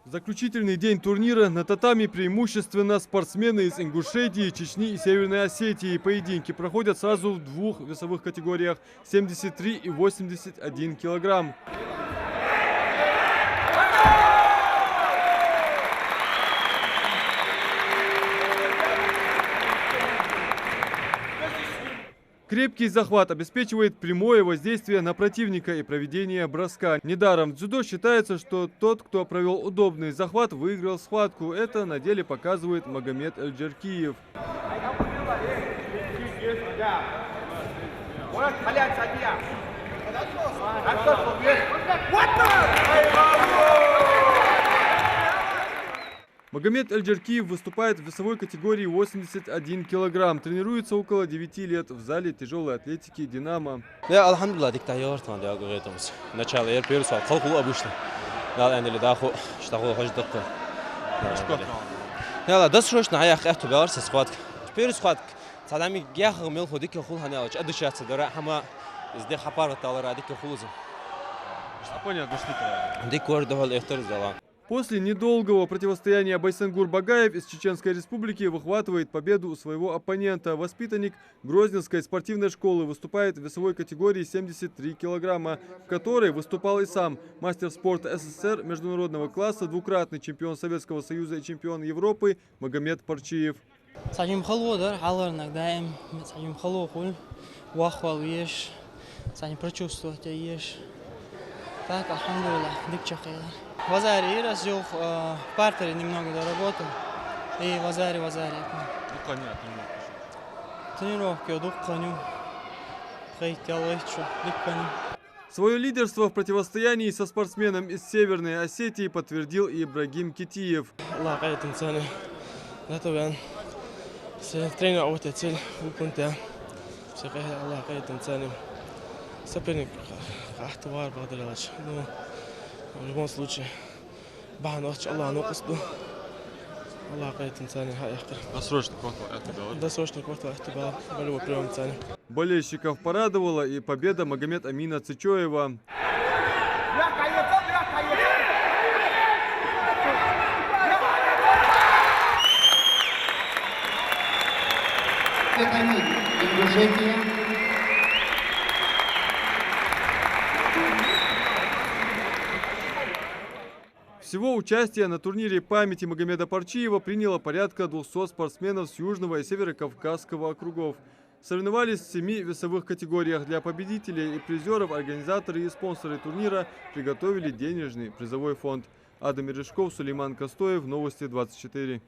Заключительный день турнира. На татами преимущественно спортсмены из Ингушетии, Чечни и Северной Осетии. Поединки проходят сразу в двух весовых категориях – 73 и 81 килограмм. Крепкий захват обеспечивает прямое воздействие на противника и проведение броска. Недаром в дзюдо считается, что тот, кто провел удобный захват, выиграл схватку. Это на деле показывает Магомед Эльджеркиев. Магомед Эльджеркиев выступает в весовой категории 81 килограмм. Тренируется около 9 лет в зале тяжелой атлетики «Динамо». После недолгого противостояния Байсангур Багаев из Чеченской Республики выхватывает победу у своего оппонента. Воспитанник Грозненской спортивной школы выступает в весовой категории 73 килограмма, в которой выступал и сам мастер спорта СССР международного класса, двукратный чемпион Советского Союза и чемпион Европы Магомед Парчиев. Так, алхамдулилlah, дикчахайда. В Азаре раздел в партере немного доработал. И в Азаре. Тренировки, дукканю. Свое лидерство в противостоянии со спортсменом из Северной Осетии подтвердил и Ибрагим Китиев. Соперник Ахтавар Багдалович. Ну, в любом случае, Баханович Аллах нокусду. Аллах кайтин цани хайхтар. Досрочный квартал Ахтабал. Болевой прием цани. Болельщиков порадовала и победа Магомед Амина Цичоева. Всего участие на турнире памяти Магомеда Парчиева приняло порядка 200 спортсменов с Южного и Северо-Кавказского округов. Соревновались в 7 весовых категориях. Для победителей и призеров организаторы и спонсоры турнира приготовили денежный призовой фонд. Адам Мережков, Сулейман Костоев, Новости 24.